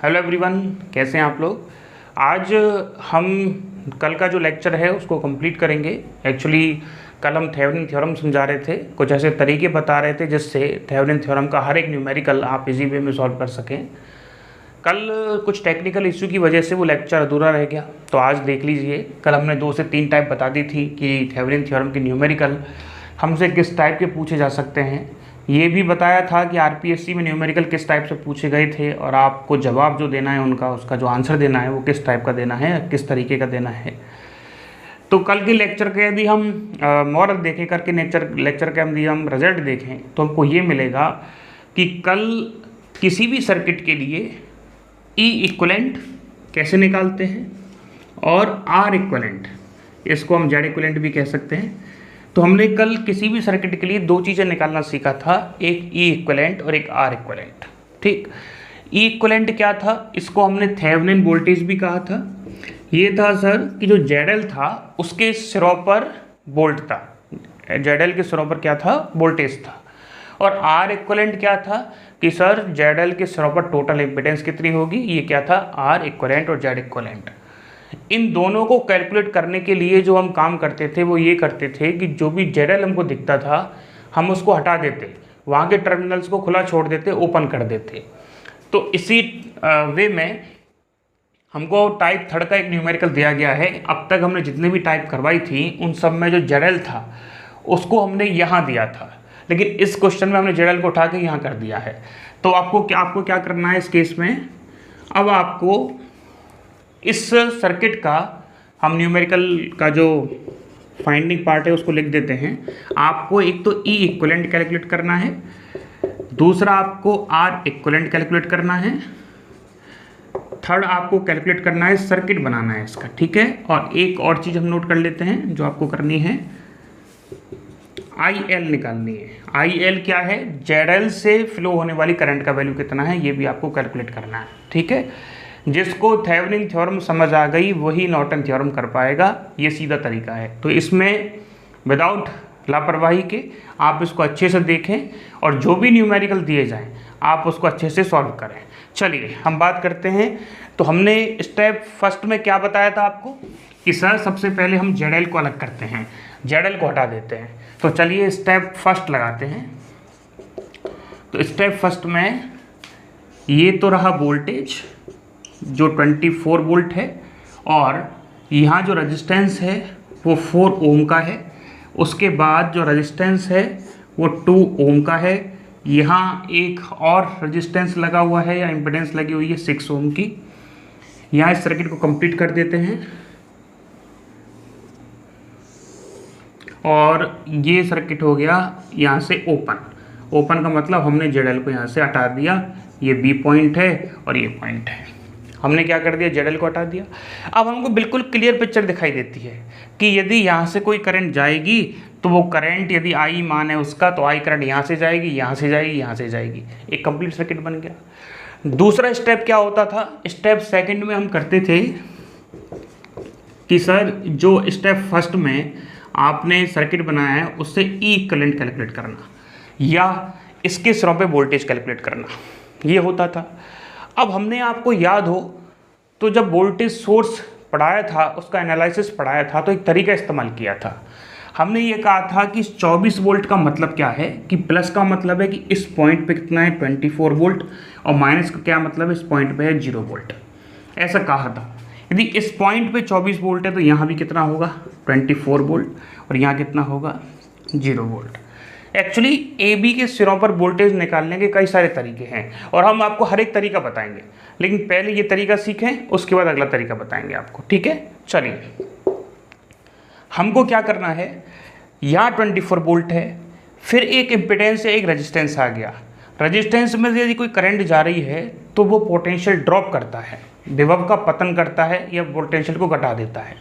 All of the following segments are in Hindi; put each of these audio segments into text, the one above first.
हेलो एवरीवन, कैसे हैं आप लोग। आज हम कल का जो लेक्चर है उसको कंप्लीट करेंगे। एक्चुअली कल हम थेवेनिन थ्योरम समझा रहे थे, कुछ ऐसे तरीके बता रहे थे जिससे थेवेनिन थ्योरम का हर एक न्यूमेरिकल आप इजी वे में सॉल्व कर सकें। कल कुछ टेक्निकल इश्यू की वजह से वो लेक्चर अधूरा रह गया, तो आज देख लीजिए। कल हमने 2 से 3 टाइप बता दी थी कि थेवेनिन थ्योरम के न्यूमेरिकल हमसे किस टाइप के पूछे जा सकते हैं। ये भी बताया था कि आरपीएससी में न्यूमेरिकल किस टाइप से पूछे गए थे और आपको जवाब जो देना है उसका जो आंसर देना है वो किस टाइप का देना है, किस तरीके का देना है। तो कल के लेक्चर के यदि हम मॉरल देखें करके लेक्चर के यदि हम रिजल्ट देखें तो हमको ये मिलेगा कि कल किसी भी सर्किट के लिए ई इक्वलेंट कैसे निकालते हैं और आर इक्वलेंट, इसको हम जेड इक्वलेंट भी कह सकते हैं। तो हमने कल किसी भी सर्किट के लिए 2 चीज़ें निकालना सीखा था, एक ई इक्वलेंट और एक आर इक्वलेंट। ठीक, ई इक्वलेंट क्या था, इसको हमने थेवेनिन वोल्टेज भी कहा था। ये था सर कि जो जेडएल था उसके सिरों पर वोल्ट था, जेडएल के सिरों पर क्या था, वोल्टेज था। और आर इक्वलेंट क्या था कि सर जेडएल के सिरों पर टोटल इम्पीडेंस कितनी होगी, ये क्या था, आर इक्वलेंट और जेड इक्वलेंट। इन दोनों को कैलकुलेट करने के लिए जो हम काम करते थे वो ये करते थे कि जो भी जेडएल हमको दिखता था हम उसको हटा देते, वहाँ के टर्मिनल्स को खुला छोड़ देते, ओपन कर देते। तो इसी वे में हमको टाइप थर्ड का एक न्यूमेरिकल दिया गया है। अब तक हमने जितने भी टाइप करवाई थी उन सब में जो जेडएल था उसको हमने यहाँ दिया था, लेकिन इस क्वेश्चन में हमने जेडएल को उठा के यहाँ कर दिया है। तो आपको क्या करना है इस केस में, अब आपको इस सर्किट का हम न्यूमेरिकल का जो फाइंडिंग पार्ट है उसको लिख देते हैं। आपको एक तो ई इक्वलेंट कैलकुलेट करना है, दूसरा आपको आर इक्वलेंट कैलकुलेट करना है, थर्ड आपको कैलकुलेट करना है सर्किट बनाना है इसका, ठीक है। और एक और चीज़ हम नोट कर लेते हैं जो आपको करनी है, आई एल निकालनी है। आई एल क्या है, जेडएल से फ्लो होने वाली करंट का वैल्यू कितना है ये भी आपको कैलकुलेट करना है, ठीक है। जिसको थेवेनिन थ्योरम समझ आ गई वही नॉर्टन थ्योरम कर पाएगा, ये सीधा तरीका है। तो इसमें विदाउट लापरवाही के आप इसको अच्छे से देखें और जो भी न्यूमेरिकल दिए जाएं आप उसको अच्छे से सॉल्व करें। चलिए हम बात करते हैं। तो हमने स्टेप फर्स्ट में क्या बताया था आपको कि सर सबसे पहले हम जेडएल को अलग करते हैं, जेडएल को हटा देते हैं। तो चलिए स्टेप फर्स्ट लगाते हैं। तो स्टेप फर्स्ट में ये तो रहा वोल्टेज जो 24 वोल्ट है और यहाँ जो रेजिस्टेंस है वो 4 ओम का है। उसके बाद जो रेजिस्टेंस है वो 2 ओम का है। यहाँ एक और रेजिस्टेंस लगा हुआ है या इम्पीडेंस लगी हुई है 6 ओम की। यहाँ इस सर्किट को कंप्लीट कर देते हैं और ये सर्किट हो गया यहाँ से ओपन का मतलब हमने जेडएल को यहाँ से हटा दिया। ये बी पॉइंट है और ये पॉइंट है, हमने क्या कर दिया, जेडएल को हटा दिया। अब हमको बिल्कुल क्लियर पिक्चर दिखाई देती है कि यदि यहाँ से कोई करंट जाएगी तो वो करंट यदि आई मान है उसका तो आई करंट यहाँ से जाएगी, यहाँ से जाएगी, यहाँ से जाएगी। एक कंप्लीट सर्किट बन गया। दूसरा स्टेप क्या होता था, स्टेप सेकंड में हम करते थे कि सर जो स्टेप फर्स्ट में आपने सर्किट बनाया है उससे ई इक्विवेलेंट कैलकुलेट करना या इसके सिरों पे वोल्टेज कैलकुलेट करना, ये होता था। अब हमने आपको याद हो तो जब वोल्टेज सोर्स पढ़ाया था, उसका एनालिसिस पढ़ाया था, तो एक तरीका इस्तेमाल किया था। हमने ये कहा था कि 24 वोल्ट का मतलब क्या है कि प्लस का मतलब है कि इस पॉइंट पे कितना है 24 वोल्ट और माइनस का क्या मतलब है इस पॉइंट पे है 0 वोल्ट, ऐसा कहा था। यदि इस पॉइंट पे 24 वोल्ट है तो यहाँ भी कितना होगा 24 वोल्ट और यहाँ कितना होगा 0 वोल्ट। एक्चुअली ए बी के सिरों पर वोल्टेज निकालने के कई सारे तरीके हैं और हम आपको हर एक तरीका बताएंगे, लेकिन पहले ये तरीका सीखें उसके बाद अगला तरीका बताएंगे आपको, ठीक है। चलिए हमको क्या करना है, यहाँ 24 वोल्ट है, फिर एक इम्पीडेंस है, एक रेजिस्टेंस आ गया। रेजिस्टेंस में यदि कोई करंट जा रही है तो वो पोटेंशियल ड्रॉप करता है, विभव का पतन करता है या पोटेंशियल को घटा देता है।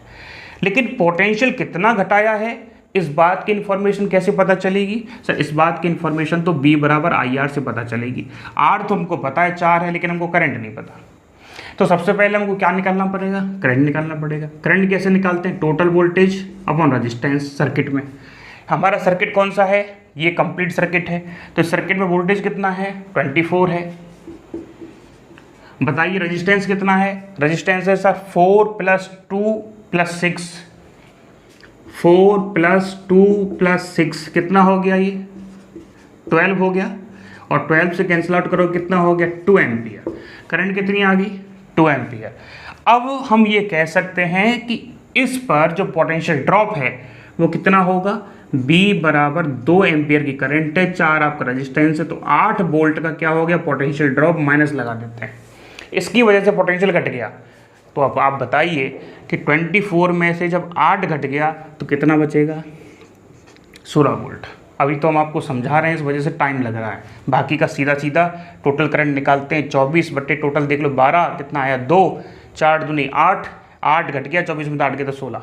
लेकिन पोटेंशियल कितना घटाया है इस बात की इन्फॉर्मेशन कैसे पता चलेगी सर, इस बात की इन्फॉर्मेशन तो B बराबर IR से पता चलेगी। R तो हमको पता है 4 है, लेकिन हमको करंट नहीं पता। तो सबसे पहले हमको क्या निकालना पड़ेगा, करंट निकालना पड़ेगा। करंट कैसे निकालते हैं, total voltage upon resistance circuit में। हमारा सर्किट कौन सा है, ये कंप्लीट सर्किट है। तो सर्किट में वोल्टेज कितना है 24 है, बताइए रेजिस्टेंस कितना है? रेजिस्टेंस है सर 4 + 2 + 6, 4 + 2 + 6 कितना हो गया? ये 12 हो गया, और 12 से कैंसिल आउट करो कितना हो गया? 2 एम्पियर। करंट कितनी आ गई? 2 एम्पियर। अब हम ये कह सकते हैं कि इस पर जो पोटेंशियल ड्रॉप है वो कितना होगा? B बराबर 2 एम्पियर की करंट है, 4 आपका रेजिस्टेंस है, तो 8 वोल्ट का क्या हो गया? पोटेंशियल ड्रॉप माइनस लगा देते हैं, इसकी वजह से पोटेंशियल घट गया। तो अब आप बताइए कि 24 में से जब 8 घट गया तो कितना बचेगा? 16 वोल्ट। अभी तो हम आपको समझा रहे हैं, इस वजह से टाइम लग रहा है, बाकी का सीधा सीधा टोटल करंट निकालते हैं। 24 बट्टे टोटल देख लो 12, कितना आया? 2, 4 दूनी 8, 8 घट गया, 24 में तो 8 गया तो 16।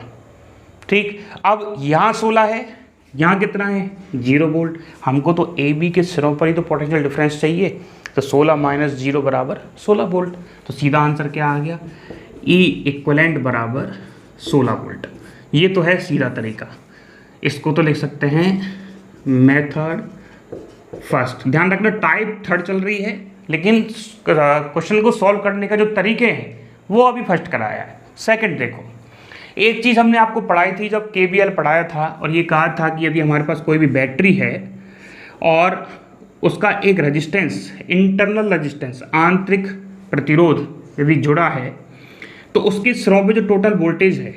ठीक, अब यहाँ 16 है, यहाँ कितना है? 0 वोल्ट। हमको तो ए बी के सिरों पर ही तो पोटेंशियल डिफरेंस चाहिए, तो 16 - 0 बराबर 16 वोल्ट। तो सीधा आंसर क्या आ गया? ई इक्वलेंट बराबर 16 वोल्ट। ये तो है सीधा तरीका, इसको तो लिख सकते हैं मेथड फर्स्ट। ध्यान रखना टाइप थर्ड चल रही है, लेकिन क्वेश्चन को सॉल्व करने का जो तरीके हैं वो अभी फर्स्ट कराया है। सेकंड देखो, एक चीज़ हमने आपको पढ़ाई थी जब KVL पढ़ाया था, और ये कहा था कि यदि हमारे पास कोई भी बैटरी है और उसका एक रेजिस्टेंस, इंटरनल रेजिस्टेंस, आंतरिक प्रतिरोध यदि जुड़ा है, तो उसके सिरों पे जो टोटल वोल्टेज है,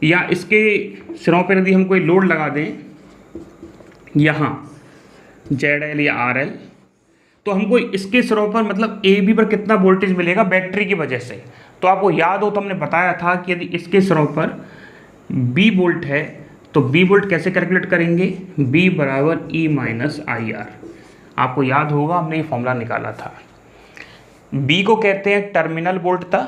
या इसके सिरों पर यदि हम कोई लोड लगा दें यहाँ ZL या RL, तो हमको इसके सिरों पर मतलब AB पर कितना वोल्टेज मिलेगा बैटरी की वजह से। तो आपको याद हो तो हमने बताया था कि यदि इसके सिरों पर B वोल्ट है तो B वोल्ट कैसे कैलकुलेट करेंगे? B बराबर E - IR। आपको याद होगा हमने ये फॉर्मूला निकाला था। B को कहते हैं टर्मिनल वोल्टता,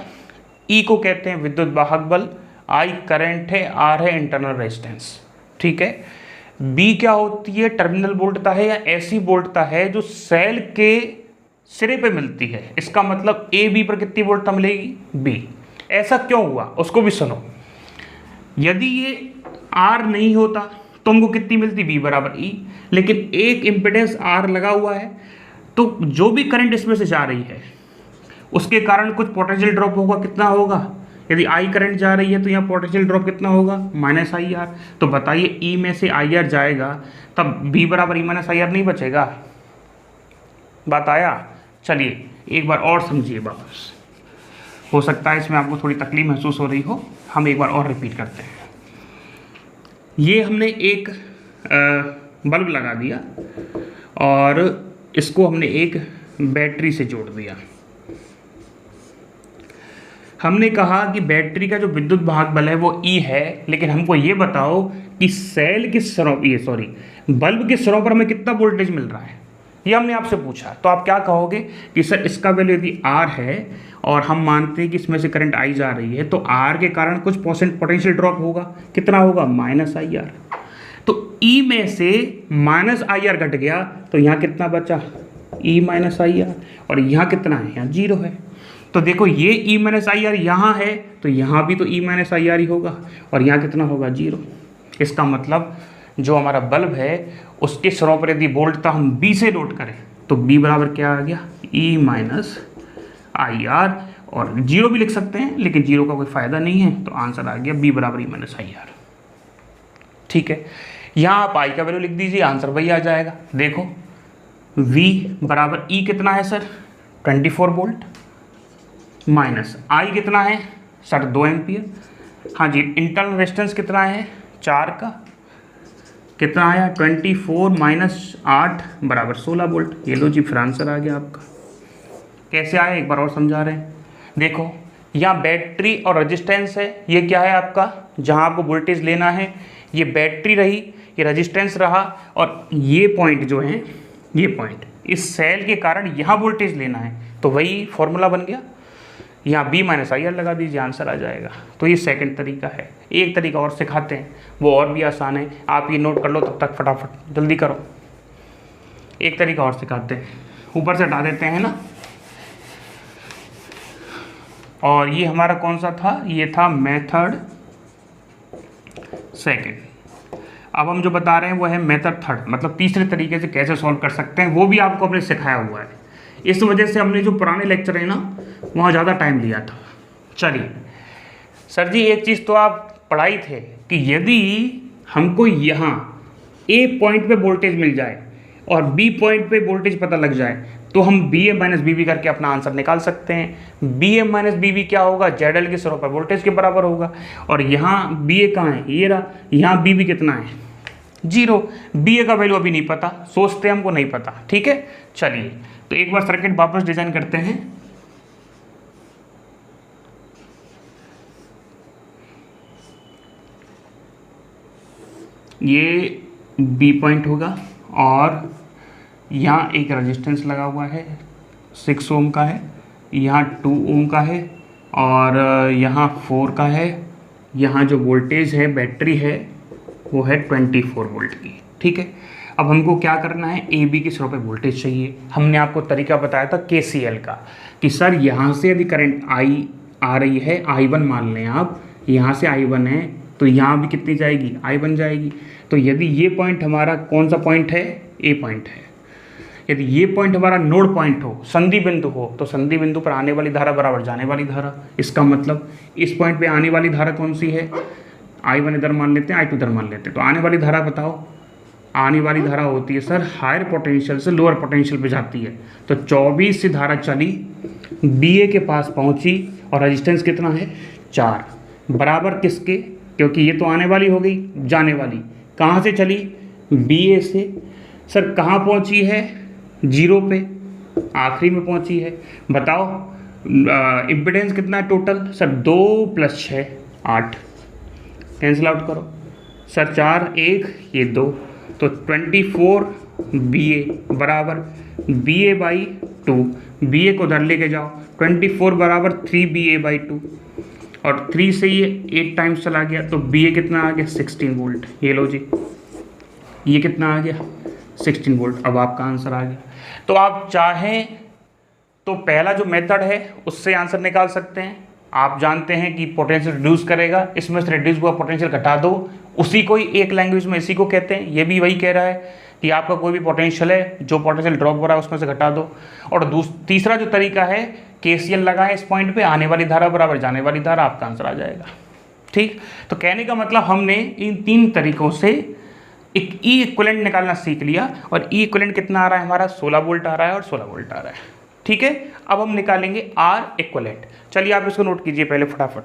E को कहते हैं विद्युत वाहक बल, I करंट है, R है इंटरनल रेजिस्टेंस। ठीक है, B क्या होती है? टर्मिनल वोल्टता है या ऐसी वोल्टता है जो सेल के सिरे पे मिलती है। इसका मतलब ए बी पर कितनी वोल्टता मिलेगी? B। ऐसा क्यों हुआ उसको भी सुनो। यदि ये R नहीं होता तो हमको कितनी मिलती? B बराबर E। लेकिन एक इम्पिडेंस R लगा हुआ है, तो जो भी करंट इसमें से जा रही है उसके कारण कुछ पोटेंशियल ड्रॉप होगा। कितना होगा? यदि I करंट जा रही है तो यहाँ पोटेंशियल ड्रॉप कितना होगा? -IR। तो बताइए E में से IR जाएगा तब B बराबर E - IR नहीं बचेगा? बात आया? चलिए एक बार और समझिए वापस, हो सकता है इसमें आपको थोड़ी तकलीफ महसूस हो रही हो, हम एक बार और रिपीट करते हैं। ये हमने एक बल्ब लगा दिया और इसको हमने एक बैटरी से जोड़ दिया। हमने कहा कि बैटरी का जो विद्युत वाहक बल है वो E है, लेकिन हमको ये बताओ कि सेल के सिरों, बल्ब के सिरों पर हमें कितना वोल्टेज मिल रहा है, ये हमने आपसे पूछा। तो आप क्या कहोगे कि सर इसका वैल्यू यदि R है और हम मानते हैं कि इसमें से करंट I जा रही है, तो R के कारण कुछ पोटेंशियल ड्रॉप होगा। कितना होगा? -IR। तो E में से -IR घट गया तो यहाँ कितना बचा? E - IR। और यहाँ कितना है? यहाँ 0 है। तो देखो ये E - IR यहाँ है तो यहाँ भी तो E - IR ही होगा, और यहाँ कितना होगा? 0। इसका मतलब जो हमारा बल्ब है उसके सिरों पर यदि वोल्टता हम B से लोड करें तो B बराबर क्या आ गया? E - IR। और 0 भी लिख सकते हैं, लेकिन 0 का कोई फ़ायदा नहीं है, तो आंसर आ गया B बराबर E - IR। ठीक है, यहाँ आप I का वैल्यू लिख दीजिए, आंसर वही आ जाएगा। देखो V बराबर E कितना है सर? 24 वोल्ट, माइनस I कितना है सर? 2 एम्पियर। हाँ जी, इंटरनल रेजिस्टेंस कितना है? 4 का, कितना आया? 24 - 8 बराबर 16 वोल्ट। ये लो जी, फिर आंसर आ गया आपका। कैसे आया एक बार और समझा रहे हैं। देखो यहाँ बैटरी और रेजिस्टेंस है, ये क्या है आपका? जहाँ आपको वोल्टेज लेना है ये बैटरी रही, ये रेजिस्टेंस रहा, और ये पॉइंट जो है, ये पॉइंट इस सेल के कारण यहाँ वोल्टेज लेना है, तो वही फॉर्मूला बन गया। यहाँ B - IR लगा दीजिए, आंसर आ जाएगा। तो ये सेकंड तरीका है। एक तरीका और सिखाते हैं, वो और भी आसान है, आप ये नोट कर लो तब तक, फटाफट जल्दी करो। एक तरीका और सिखाते हैं, ऊपर से हटा देते हैं ना। और ये हमारा कौन सा था? ये था मेथड सेकंड। अब हम जो बता रहे हैं वो है मेथड थर्ड, मतलब तीसरे तरीके से कैसे सॉल्व कर सकते हैं, वो भी आपको हमने सिखाया हुआ है। इस वजह से हमने जो पुराने लेक्चर है ना वहाँ ज़्यादा टाइम लिया था। चलिए सर जी, एक चीज़ तो आप पढ़ाई थे कि यदि हमको यहाँ ए पॉइंट पे वोल्टेज मिल जाए और बी पॉइंट पे वोल्टेज पता लग जाए तो हम बी ए माइनस बी बी करके अपना आंसर निकाल सकते हैं। बी ए माइनस बी बी क्या होगा, जेड एल के सिरों पर वोल्टेज के बराबर होगा। और यहाँ बी ए कहाँ है, ये रहा। यहाँ बी बी कितना है, 0। बी ए का वैल्यू अभी नहीं पता, सोचते हमको नहीं पता। ठीक है, चलिए तो एक बार सर्किट वापस डिजाइन करते हैं। ये बी पॉइंट होगा और यहाँ एक रेजिस्टेंस लगा हुआ है 6 ओम का है, यहाँ 2 ओम का है और यहाँ 4 का है। यहाँ जो वोल्टेज है बैटरी है वो है 24 वोल्ट की। ठीक है, अब हमको क्या करना है, ए बी के सिरों पे वोल्टेज चाहिए। हमने आपको तरीका बताया था KCL का कि सर यहाँ से यदि करंट आई आ रही है, I1 मान लें आप, यहाँ से I1 है तो यहाँ भी कितनी जाएगी, I1 जाएगी। तो यदि ये पॉइंट हमारा कौन सा पॉइंट है, ए पॉइंट है। यदि ये पॉइंट हमारा नोड पॉइंट हो, संधि बिंदु हो, तो संधि बिंदु पर आने वाली धारा बराबर जाने वाली धारा। इसका मतलब इस पॉइंट पे आने वाली धारा कौन सी है, I1 इधर मान लेते हैं, I2 इधर मान लेते हैं। तो आने वाली धारा बताओ, आने वाली धारा होती है सर हायर पोटेंशियल से लोअर पोटेंशियल पे जाती है। तो 24 से धारा चली, BA के पास पहुंची और रेजिस्टेंस कितना है, 4, बराबर किसके, क्योंकि ये तो आने वाली हो गई, जाने वाली। कहाँ से चली, BA से। सर कहाँ पहुंची है, 0 पे, आखिरी में पहुंची है। बताओ इम्पिडेंस कितना है टोटल, सर 2 + 6 8, कैंसिल आउट करो सर, 4 1 ये 2, तो 24 BA बराबर BA/2। BA को उधर लेके जाओ, 24 बराबर 3BA/2 और 3 से ये 8 टाइम्स चला गया तो BA कितना आ गया, 16 वोल्ट। ये लो जी, ये कितना आ गया, 16 वोल्ट। अब आपका आंसर आ गया। तो आप चाहें तो पहला जो मेथड है उससे आंसर निकाल सकते हैं। आप जानते हैं कि पोटेंशियल रिड्यूस करेगा, इसमें से रिड्यूस हुआ पोटेंशियल घटा दो, उसी को ही एक लैंग्वेज में इसी को कहते हैं। ये भी वही कह रहा है कि आपका कोई भी पोटेंशियल है, जो पोटेंशियल ड्रॉप हो रहा है उसमें से घटा दो। और तीसरा जो तरीका है, KCL लगाएं इस पॉइंट पे, आने वाली धारा बराबर जाने वाली धारा, आपका आंसर आ जाएगा। ठीक, तो कहने का मतलब हमने इन 3 तरीकों से एक ई इक्विवेलेंट निकालना सीख लिया। और ई इक्विवेलेंट कितना आ रहा है हमारा, 16 वोल्ट आ रहा है और 16 वोल्ट आ रहा है। ठीक है, अब हम निकालेंगे आर इक्विवेलेंट। चलिए आप इसको नोट कीजिए पहले फटाफट।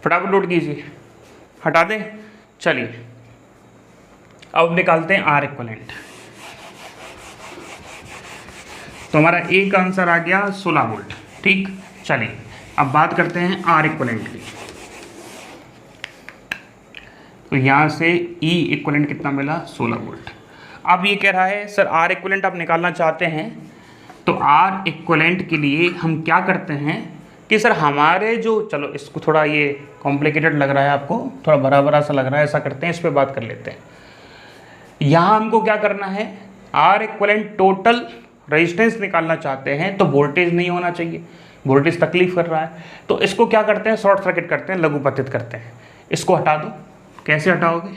फटाफट नोट कीजिए, हटा दें। चलिए अब निकालते हैं आर इक्विवेलेंट। तो हमारा एक आंसर आ गया 16 वोल्ट। ठीक, चलिए अब बात करते हैं आर इक्विवेलेंट की। तो यहाँ से ई इक्विवेलेंट कितना मिला, 16 वोल्ट। अब ये कह रहा है सर आर इक्विवेलेंट आप निकालना चाहते हैं, तो आर इक्विवेलेंट के लिए हम क्या करते हैं कि सर हमारे जो, चलो इसको थोड़ा ये कॉम्प्लिकेटेड लग रहा है आपको, थोड़ा भरा भरा सा लग रहा है, ऐसा करते हैं इस पर बात कर लेते हैं। यहाँ हमको क्या करना है, आर इक्विवेलेंट टोटल रेजिस्टेंस निकालना चाहते हैं तो वोल्टेज नहीं होना चाहिए, वोल्टेज तकलीफ कर रहा है। तो इसको क्या करते हैं, शॉर्ट सर्किट करते हैं, लघुपतित करते हैं। इसको हटा दो। कैसे हटाओगे,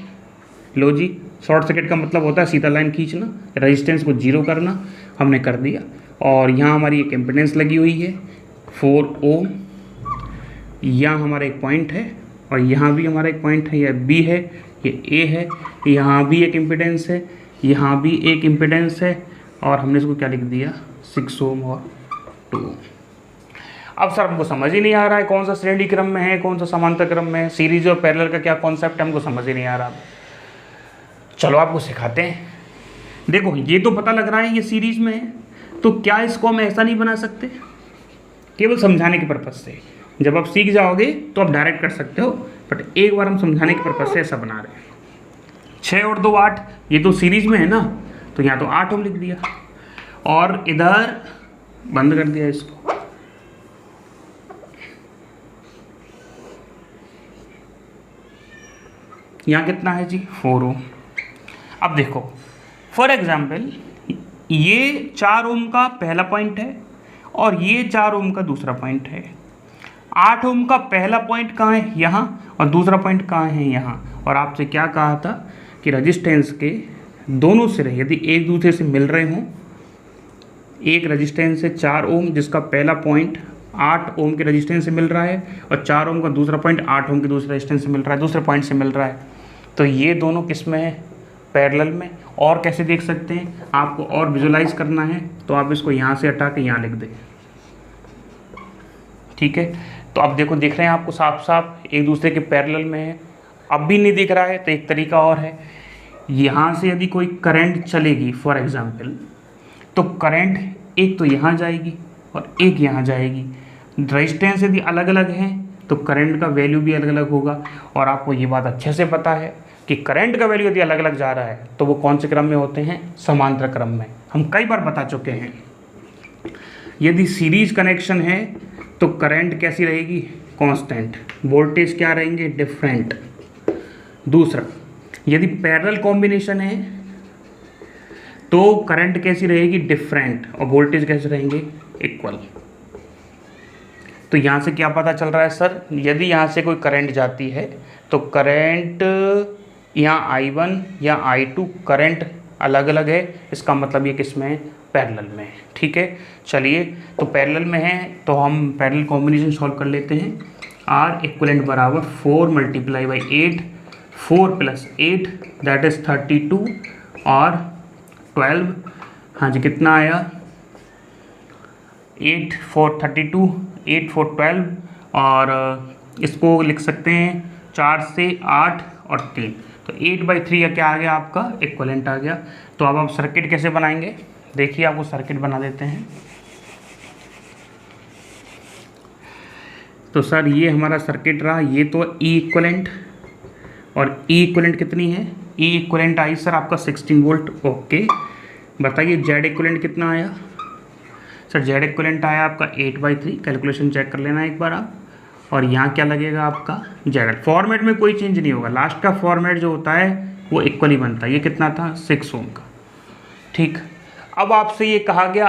लो जी, शॉर्ट सर्किट का मतलब होता है सीधा लाइन खींचना, रेजिस्टेंस को 0 करना। हमने कर दिया। और यहाँ हमारी एक इम्पिडेंस लगी हुई है 4 ओम, यहाँ हमारा एक पॉइंट है और यहाँ भी हमारा एक पॉइंट है, यह B है, ये A है, यहाँ भी एक इम्पिडेंस है, यहाँ भी एक इम्पिडेंस है और हमने इसको क्या लिख दिया, 6 ओम और 2 ओम। अब सर हमको समझ ही नहीं आ रहा है कौन सा श्रेणी क्रम में है, कौन सा समांतर क्रम में है, सीरीज और पैरेलल का क्या कॉन्सेप्ट है, हमको समझ ही नहीं आ रहा। चलो आपको सिखाते हैं। देखो ये तो पता लग रहा है ये सीरीज में है, तो क्या इसको हम ऐसा नहीं बना सकते, केवल समझाने के पर्पज से। जब आप सीख जाओगे तो आप डायरेक्ट कर सकते हो, बट एक बार हम समझाने के पर्पज से ऐसा बना रहे हैं। 6 और 2 8, ये तो सीरीज में है ना, तो यहाँ तो 8 ओम लिख दिया और इधर बंद कर दिया इसको। यहाँ कितना है जी, 4 ओम। अब देखो फॉर एग्जाम्पल ये 4 ओम का पहला पॉइंट है और ये 4 ओम का दूसरा पॉइंट है। 8 ओम का पहला पॉइंट कहाँ है? यहाँ। और दूसरा पॉइंट कहाँ है? यहाँ। और आपसे क्या कहा था कि रेजिस्टेंस के दोनों सिरे यदि एक दूसरे से मिल रहे हों, एक रेजिस्टेंस है 4 ओम जिसका पहला पॉइंट 8 ओम के रेजिस्टेंस से मिल रहा है और 4 ओम का दूसरा पॉइंट 8 ओम के दूसरे रेजिस्टेंस से मिल रहा है, दूसरे पॉइंट से मिल रहा है, तो ये दोनों किस में है? पैरेलल में। और कैसे देख सकते हैं? आपको और विजुलाइज करना है तो आप इसको यहाँ से हटा के यहाँ लिख दें, ठीक है। तो अब देखो, दिख रहे हैं आपको साफ साफ एक दूसरे के पैरेलल में है। अब भी नहीं दिख रहा है तो एक तरीका और है, यहाँ से यदि कोई करंट चलेगी फॉर एग्जांपल, तो करंट एक तो यहाँ जाएगी और एक यहाँ जाएगी। रेजिस्टेंस यदि अलग अलग हैं तो करंट का वैल्यू भी अलग अलग होगा। और आपको ये बात अच्छे से पता है कि करंट का वैल्यू यदि अलग अलग जा रहा है तो वो कौन से क्रम में होते हैं? समांतर क्रम में। हम कई बार बता चुके हैं। यदि सीरीज कनेक्शन है तो करंट कैसी रहेगी? कांस्टेंट। वोल्टेज क्या रहेंगे? डिफरेंट। दूसरा, यदि पैरेलल कॉम्बिनेशन है तो करंट कैसी रहेगी? डिफरेंट। और वोल्टेज कैसे रहेंगे? इक्वल। तो यहाँ से क्या पता चल रहा है सर? यदि यहाँ से कोई करंट जाती है तो करंट यहाँ I1 या I2 करंट अलग अलग है, इसका मतलब ये किस में है? पैरेलल में है, ठीक है। चलिए, तो पैरेलल में है तो हम पैरेलल कॉम्बिनेशन सॉल्व कर लेते हैं। R इक्वलेंट बराबर 4 multiply by 8, 4 plus 8 that is 32 और 12, हाँ जी कितना आया? 8 4 32, 8 4 12 और इसको लिख सकते हैं 4 से 8 और 3, तो 8/3 का क्या आ गया? आपका इक्वलेंट आ गया। तो अब आप सर्किट कैसे बनाएंगे? देखिए, आपको सर्किट बना देते हैं। तो सर ये हमारा सर्किट रहा, ये तो ई इक्वलेंट, और ई इक्वलेंट कितनी है? ई इक्वलेंट आई सर आपका 16 वोल्ट। ओके, बताइए जेड इक्वलेंट कितना आया? सर जेड इक्वलेंट आया आपका 8/3, कैलकुलेशन चेक कर लेना एक बार आप। और यहाँ क्या लगेगा आपका? जेड। फॉर्मेट में कोई चेंज नहीं होगा, लास्ट का फॉर्मेट जो होता है वो इक्वल ही बनता है। ये कितना था? 6 ओम का, ठीक। अब आपसे ये कहा गया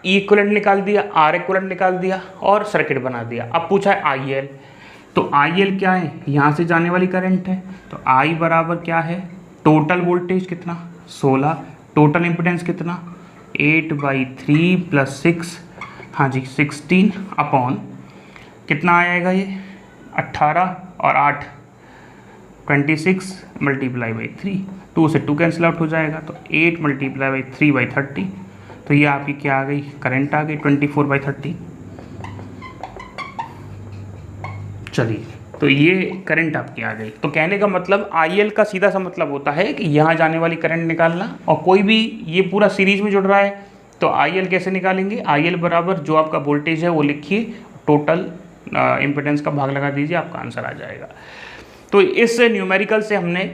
ई इक्वलेंट निकाल दिया, आर इक्वलेंट निकाल दिया और सर्किट बना दिया। अब पूछा है आई एल, तो आई एल क्या है? यहाँ से जाने वाली करंट है, तो आई बराबर क्या है? टोटल वोल्टेज कितना? 16। टोटल इम्पिडेंस कितना? 8/3 प्लस 6, हाँ जी 16 अपॉन कितना आएगा ये? 18 और 8 26 मल्टीप्लाई बाई 3, 2 से 2 कैंसिल आउट हो जाएगा, तो 8 मल्टीप्लाई बाई 3/30, तो ये आपकी क्या आ गई? करंट आ गई 24/30। चलिए, तो ये करंट आपकी आ गई। तो कहने का मतलब IL का सीधा सा मतलब होता है कि यहाँ जाने वाली करंट निकालना, और कोई भी ये पूरा सीरीज में जुड़ रहा है तो IL कैसे निकालेंगे? IL बराबर जो आपका वोल्टेज है वो लिखिए, टोटल इम्पिडेंस का भाग लगा दीजिए, आपका आंसर आ जाएगा। तो इस न्यूमेरिकल से हमने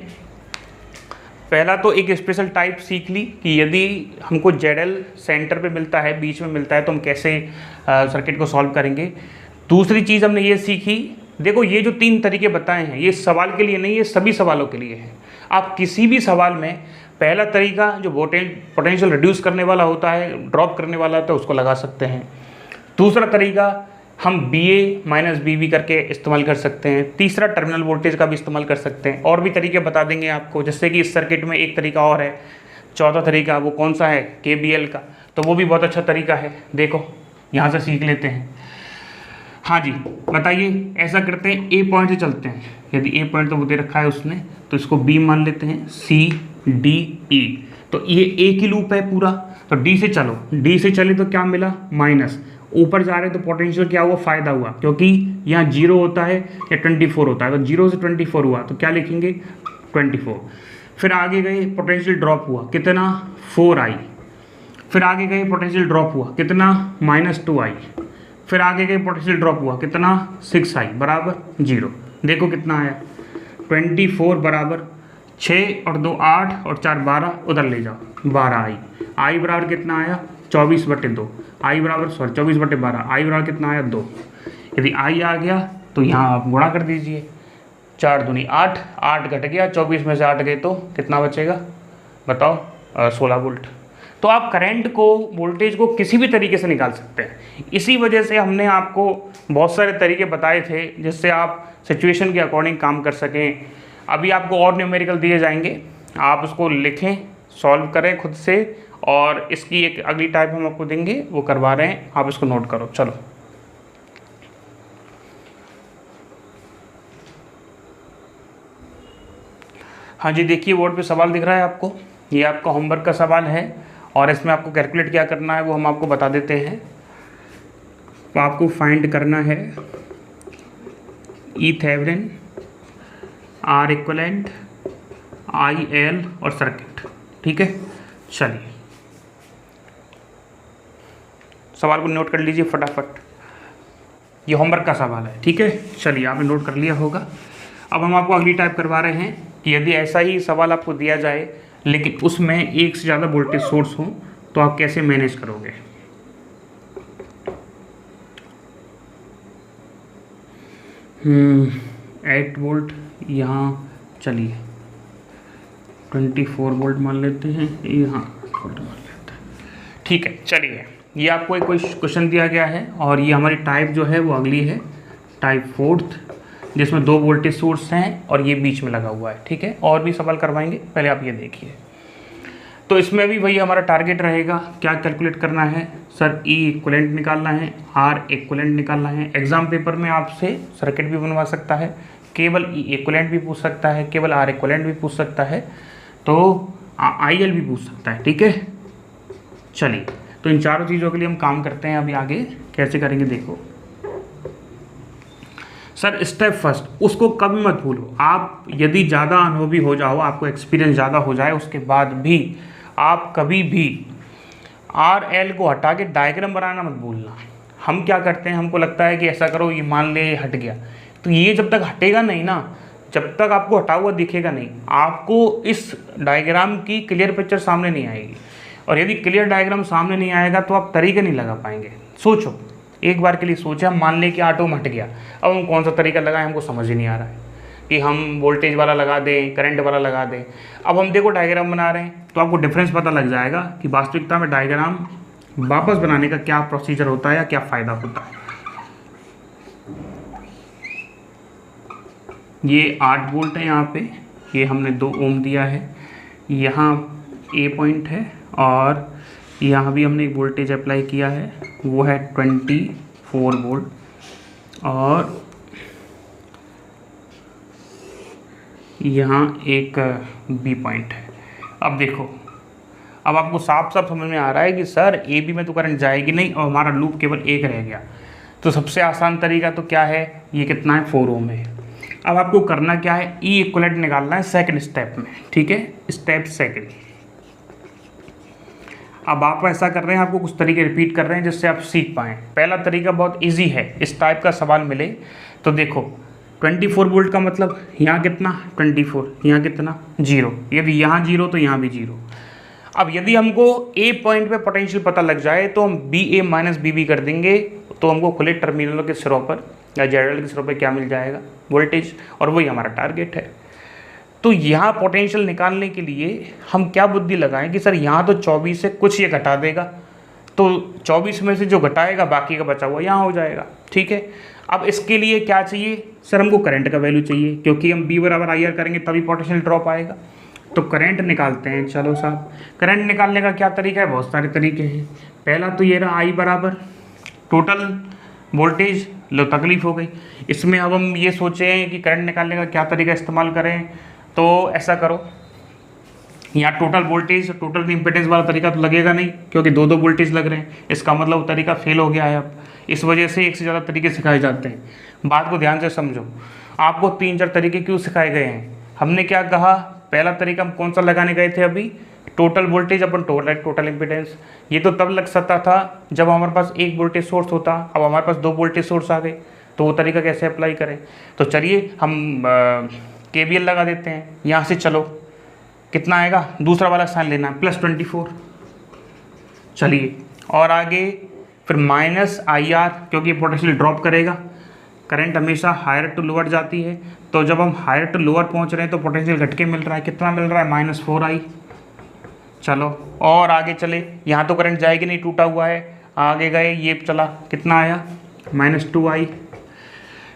पहला तो एक स्पेशल टाइप सीख ली कि यदि हमको ZL सेंटर पे मिलता है, बीच में मिलता है, तो हम कैसे सर्किट को सॉल्व करेंगे। दूसरी चीज़ हमने ये सीखी, देखो ये जो 3 तरीके बताए हैं ये सवाल के लिए नहीं, ये सभी सवालों के लिए है। आप किसी भी सवाल में पहला तरीका जो पोटेंशियल रिड्यूस करने वाला होता है, ड्रॉप करने वाला होता है, उसको लगा सकते हैं। दूसरा तरीका हम BA माइनस BB करके इस्तेमाल कर सकते हैं। तीसरा टर्मिनल वोल्टेज का भी इस्तेमाल कर सकते हैं। और भी तरीके बता देंगे आपको, जैसे कि इस सर्किट में एक तरीका और है। चौथा तरीका वो कौन सा है? KBL का, तो वो भी बहुत अच्छा तरीका है। देखो यहाँ से सीख लेते हैं। हाँ जी बताइए, ऐसा करते हैं, A पॉइंट से चलते हैं। यदि A पॉइंट तो वो दे रखा है उसने, तो इसको B मान लेते हैं, CDE। तो ये A की लूप है पूरा, तो D से चलो, D से चले तो क्या मिला? माइनस। ऊपर जा रहे तो पोटेंशियल क्या हुआ? फ़ायदा हुआ, क्योंकि यहाँ 0 होता है या 24 होता है, तो 0 से 24 हुआ, तो क्या लिखेंगे? 24। फिर आगे गए, पोटेंशियल ड्रॉप हुआ, कितना? 4I। फिर आगे गए, पोटेंशियल ड्रॉप हुआ, कितना? -2I। फिर आगे गए, पोटेंशियल ड्रॉप हुआ, कितना? 6I बराबर 0। देखो कितना आया? 24 बराबर 6 और 2 8 और 4 12, उधर ले जाओ, 12I। I बराबर कितना आया? 24/2। I बराबर 24/12, I बराबर कितना आया? 2। यदि I आ गया तो यहाँ आप गुणा कर दीजिए, 4 दूनी 8, 8 घट गया, 24 में से 8 गए तो कितना बचेगा? बताओ, 16 वोल्ट। तो आप करंट को, वोल्टेज को किसी भी तरीके से निकाल सकते हैं। इसी वजह से हमने आपको बहुत सारे तरीके बताए थे जिससे आप सिचुएशन के अकॉर्डिंग काम कर सकें। अभी आपको और न्यूमेरिकल दिए जाएंगे, आप उसको लिखें, सॉल्व करें खुद से, और इसकी एक अगली टाइप हम आपको देंगे, वो करवा रहे हैं, आप इसको नोट करो। चलो, हाँ जी, देखिए बोर्ड पे सवाल दिख रहा है आपको, ये आपका होमवर्क का सवाल है और इसमें आपको कैलकुलेट क्या करना है वो हम आपको बता देते हैं। तो आपको फाइंड करना है E Thevenin, R equivalent, I L और सर्किट। ठीक है, चलिए सवाल को नोट कर लीजिए फटाफट, ये होमवर्क का सवाल है। ठीक है, चलिए आपने नोट कर लिया होगा। अब हम आपको अगली टाइप करवा रहे हैं कि यदि ऐसा ही सवाल आपको दिया जाए लेकिन उसमें एक से ज़्यादा वोल्टेज सोर्स हो तो आप कैसे मैनेज करोगे। 8 वोल्ट यहाँ, चलिए 24 वोल्ट मान लेते हैं, यहाँ वोल्ट मान लेते हैं। ठीक है, चलिए ये आपको एक कोई क्वेश्चन दिया गया है और ये हमारी टाइप जो है वो अगली है, टाइप 4th, जिसमें 2 वोल्टेज सोर्स हैं और ये बीच में लगा हुआ है। ठीक है, और भी सवाल करवाएंगे, पहले आप ये देखिए। तो इसमें भी वही हमारा टारगेट रहेगा, क्या कैलकुलेट करना है सर, ई इक्विवेलेंट निकालना है, आर इक्विवेलेंट निकालना है। एग्जाम पेपर में आपसे सर्किट भी बनवा सकता है, केवल ई इक्विवेलेंट भी पूछ सकता है, केवल आर इक्विवेलेंट भी पूछ सकता है, तो आई एल भी पूछ सकता है। ठीक है, चलिए तो इन चारों चीज़ों के लिए हम काम करते हैं। अभी आगे कैसे करेंगे देखो सर। स्टेप फर्स्ट, उसको कभी मत भूलो। आप यदि ज़्यादा अनुभवी हो जाओ, आपको एक्सपीरियंस ज़्यादा हो जाए, उसके बाद भी आप कभी भी आर एल को हटा के डायग्राम बनाना मत भूलना। हम क्या करते हैं, हमको लगता है कि ऐसा करो, ये मान ले हट गया, तो ये जब तक हटेगा नहीं ना, जब तक आपको हटा हुआ दिखेगा नहीं, आपको इस डायग्राम की क्लियर पिक्चर सामने नहीं आएगी। और यदि क्लियर डायग्राम सामने नहीं आएगा तो आप तरीके नहीं लगा पाएंगे। सोचो, एक बार के लिए सोचा, मान ले कि ऑटो में हट गया, अब हम कौन सा तरीका लगाएं, हमको समझ ही नहीं आ रहा है कि हम वोल्टेज वाला लगा दें, करंट वाला लगा दें। अब हम देखो डायग्राम बना रहे हैं तो आपको डिफरेंस पता लग जाएगा कि वास्तविकता में डायग्राम वापस बनाने का क्या प्रोसीजर होता है या क्या फ़ायदा होता है। ये 8 वोल्ट है यहाँ पे, ये हमने 2 ओम दिया है, यहाँ ए पॉइंट है और यहाँ भी हमने एक वोल्टेज अप्लाई किया है, वो है 24 वोल्ट, और यहाँ एक बी पॉइंट है। अब देखो, अब आपको साफ साफ समझ में आ रहा है कि सर ए बी में तो करंट जाएगी नहीं और हमारा लूप केवल एक रह गया। तो सबसे आसान तरीका तो क्या है, ये कितना है, 4 ओम है। अब आपको करना क्या है, ई इक्विवेलेंट निकालना है सेकंड स्टेप में। ठीक है, स्टेप सेकंड। अब आप ऐसा कर रहे हैं, आपको कुछ तरीके रिपीट कर रहे हैं जिससे आप सीख पाएँ। पहला तरीका बहुत इजी है, इस टाइप का सवाल मिले तो देखो 24 वोल्ट का मतलब यहाँ कितना 24, यहाँ कितना 0, यदि यहाँ 0 तो यहाँ भी 0। अब यदि हमको ए पॉइंट पे पोटेंशियल पता लग जाए तो हम बी ए माइनस बी बी कर देंगे, तो हमको खुले टर्मिनलों के सिरों पर या जेडल के सिरों पर क्या मिल जाएगा, वोल्टेज, और वही हमारा टारगेट है। तो यहाँ पोटेंशियल निकालने के लिए हम क्या बुद्धि लगाएं कि सर यहाँ तो 24 से कुछ ये घटा देगा, तो 24 में से जो घटाएगा बाकी का बचा हुआ यहाँ हो जाएगा। ठीक है, अब इसके लिए क्या चाहिए सर, हमको करंट का वैल्यू चाहिए, क्योंकि हम B बराबर आई आर करेंगे तभी पोटेंशियल ड्रॉप आएगा। तो करंट निकालते हैं। चलो साहब, करंट निकालने का क्या तरीका है, बहुत सारे तरीके हैं। पहला तो ये रहा I बराबर टोटल वोल्टेज, लो तकलीफ हो गई। इसमें अब हम ये सोचें कि करंट निकालने का क्या तरीका इस्तेमाल करें, तो ऐसा करो, यहाँ टोटल वोल्टेज, टोटल इम्पीडेंस वाला तरीका तो लगेगा नहीं, क्योंकि 2 वोल्टेज लग रहे हैं, इसका मतलब वो तरीका फेल हो गया है। अब इस वजह से एक से ज़्यादा तरीके सिखाए जाते हैं। बात को ध्यान से समझो, आपको 3-4 तरीके क्यों सिखाए गए हैं। हमने क्या कहा, पहला तरीका हम कौन सा लगाने गए थे अभी, टोटल वोल्टेज अपन टोटल इम्पीडेंस। ये तो तब लग सकता था जब हमारे पास एक वोल्टेज सोर्स होता, अब हमारे पास 2 वोल्टेज सोर्स आ गए, तो वो तरीका कैसे अप्लाई करें। तो चलिए हम KVL लगा देते हैं। यहाँ से चलो कितना आएगा, दूसरा वाला साइन लेना है, +24। चलिए और आगे फिर माइनस IR, क्योंकि पोटेंशियल ड्रॉप करेगा, करंट हमेशा हायर टू लोअर जाती है, तो जब हम हायर टू लोअर पहुंच रहे हैं तो पोटेंशियल घट के मिल रहा है, कितना मिल रहा है, -4I। चलो और आगे चले, यहाँ तो करंट जाएगी नहीं, टूटा हुआ है, आगे गए, ये चला, कितना आया -2i।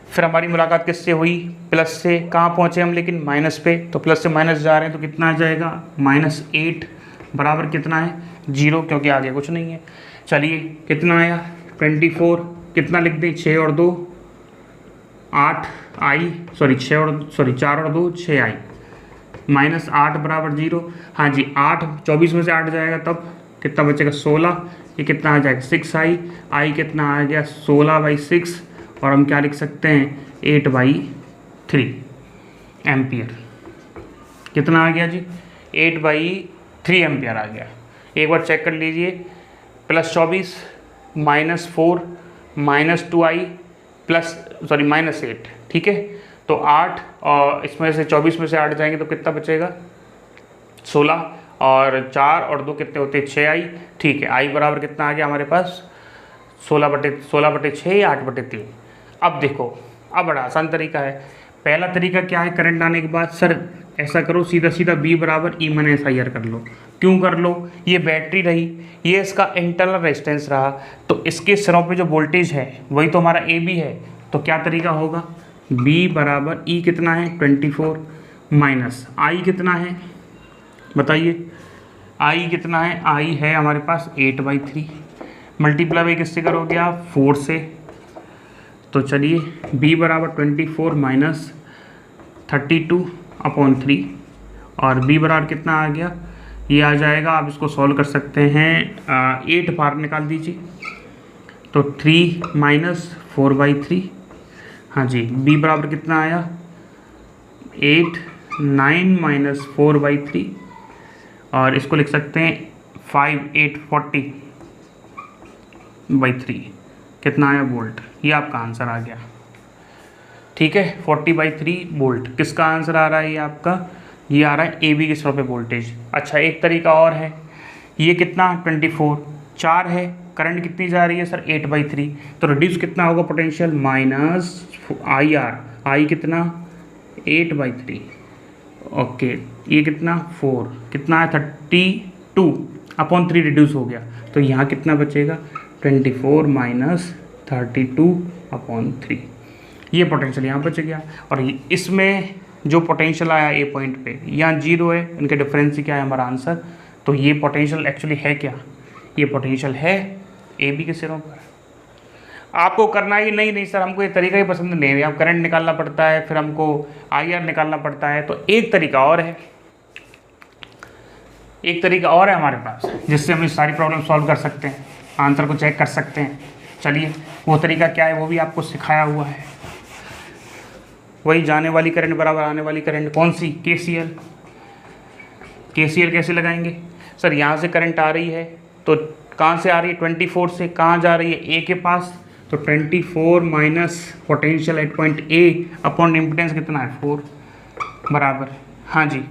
फिर हमारी मुलाकात किससे हुई, प्लस से, कहाँ पहुँचे हम लेकिन माइनस पे, तो प्लस से माइनस जा रहे हैं तो कितना आ जाएगा -8 बराबर कितना है 0, क्योंकि आगे कुछ नहीं है। चलिए कितना आया 24, कितना लिख दें 6 और 2 8 आई, सॉरी 4 और 2 6i, -8 बराबर 0। हाँ जी 8, 24 में से 8 जाएगा तब कितना बचेगा 16, ये कितना आ जाएगा 6i, आई कितना आ गया 16/6, और हम क्या लिख सकते हैं 8/3 एम्पियर। कितना आ गया जी 8/3 एम्पियर आ गया। एक बार चेक कर लीजिए, +24 -4 -2i -8, ठीक है। तो 8 और इसमें से 24 में से 8 जाएंगे तो कितना बचेगा 16, और 4 और 2 कितने होते हैं 6i, ठीक है। आई बराबर कितना आ गया हमारे पास 16/6 या 8/3। अब देखो, अब बड़ा आसान तरीका है। पहला तरीका क्या है, करंट आने के बाद सर ऐसा करो सीधा सीधा B बराबर E - SIR कर लो। क्यों कर लो, ये बैटरी रही, ये इसका इंटरनल रेजिस्टेंस रहा, तो इसके सिरों पे जो वोल्टेज है वही तो हमारा AB है। तो क्या तरीका होगा, B बराबर E कितना है 24 माइनस I कितना है बताइए, I कितना है, I है हमारे पास 8/3, मल्टीप्लाई किससे करोगे आप 4 से। तो चलिए B बराबर 24 माइनस 32/3, और B बराबर कितना आ गया, ये आ जाएगा, आप इसको सॉल्व कर सकते हैं 8 बाहर निकाल दीजिए, तो 3 - 4/3। हाँ जी B बराबर कितना आया 8, 9 - 4/3, और इसको लिख सकते हैं 5, 8, 40/3, कितना आया वोल्ट। ये आपका आंसर आ गया, ठीक है 40/3 वोल्ट। किसका आंसर आ रहा है, ये आपका, ये आ रहा है AB के सिरों पे वोल्टेज। अच्छा एक तरीका और है, ये कितना 24, 4 है, करंट कितनी जा रही है सर 8/3, तो रिड्यूस कितना होगा पोटेंशियल -IR, I कितना 8/3, ओके, ये कितना 4, कितना है 32/3 रिड्यूस हो गया, तो यहाँ कितना बचेगा 24 - 32/3, ये पोटेंशियल यहाँ बच गया। और इसमें जो पोटेंशियल आया ए पॉइंट पे, यहाँ 0 है, इनके डिफरेंस ही क्या है हमारा आंसर। तो ये पोटेंशियल एक्चुअली है क्या, ये पोटेंशियल है AB के सिरों पर। आपको करना ही नहीं सर हमको ये तरीका ही पसंद नहीं है, अब करंट निकालना पड़ता है, फिर हमको IR निकालना पड़ता है। तो एक तरीका और है, एक तरीका और है हमारे पास जिससे हम इस सारी प्रॉब्लम सॉल्व कर सकते हैं, आंसर को चेक कर सकते हैं। चलिए वो तरीका क्या है वो भी आपको सिखाया हुआ है। वही जाने वाली करंट बराबर आने वाली करंट, कौन सी, KCL। KCL कैसे लगाएंगे सर, यहाँ से करंट आ रही है तो कहाँ से आ रही है 24 से, कहाँ जा रही है A के पास, तो 24 minus potential at point A upon impedance कितना है 4 बराबर, हाँ जी,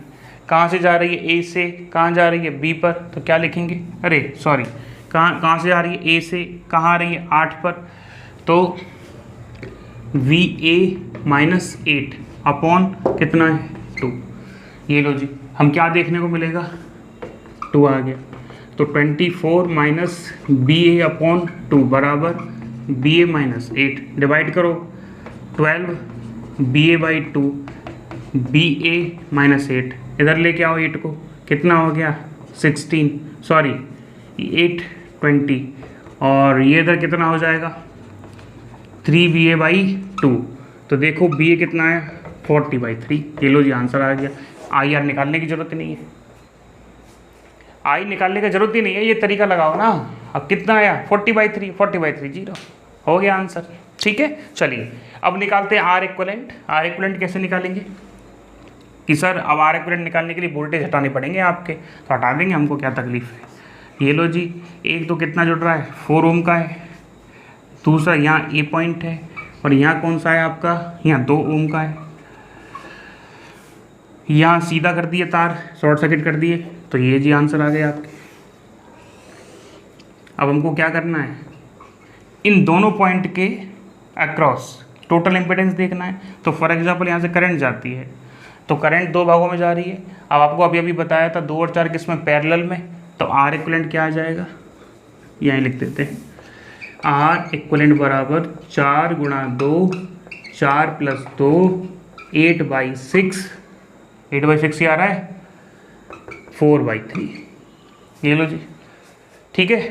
कहाँ से जा रही है A से, कहाँ जा रही है B पर, तो क्या लिखेंगे, अरे सॉरी, कहाँ से आ रही है A से, कहाँ आ रही है 8 पर, तो VA -8 अपॉन कितना है 2। ये लो जी, हम क्या देखने को मिलेगा 2 आ गया, तो 24 माइनस BA अपॉन 2 बराबर BA -8, डिवाइड करो 12 BA/2 BA -8, इधर लेके आओ 8 को, कितना हो गया 16, सॉरी 8 20, और ये इधर कितना हो जाएगा 3BA/2, तो देखो BA कितना है 40/3। ये लो जी आंसर आ गया। IR निकालने की ज़रूरत नहीं है, I निकालने की ज़रूरत ही नहीं है, ये तरीका लगाओ ना। अब कितना आया 40/3, 40/3 0, हो गया आंसर, ठीक है। चलिए अब निकालते हैं R इक्वलेंट। R इक्वलेंट कैसे निकालेंगे कि सर अब R इक्वलेंट निकालने के लिए वोल्टेज हटाने पड़ेंगे आपके, तो हटा देंगे, हमको क्या तकलीफ है। ये लो जी, एक तो कितना जुड़ रहा है 4 ओम का है, दूसरा यहाँ A पॉइंट है, और यहाँ कौन सा है आपका, यहाँ 2 ओम का है। यहाँ सीधा कर दिए तार, शॉर्ट सर्किट कर दिए, तो ये जी आंसर आ गया आपके। अब हमको क्या करना है, इन दोनों पॉइंट के अक्रॉस टोटल इम्पिडेंस देखना है। तो फॉर एग्जांपल यहाँ से करंट जाती है, तो करंट दो भागों में जा रही है। अब आपको अभी अभी बताया था 2 और 4 किस में, पैरेलल में, तो आर इक्वलेंट क्या आ जाएगा, यहीं लिख देते हैं, आर इक्वलेंट बराबर 4 गुणा 2, 4 + 2, 8/6, 8/6 ही आ रहा है, 4/3, ये लो जी, ठीक है।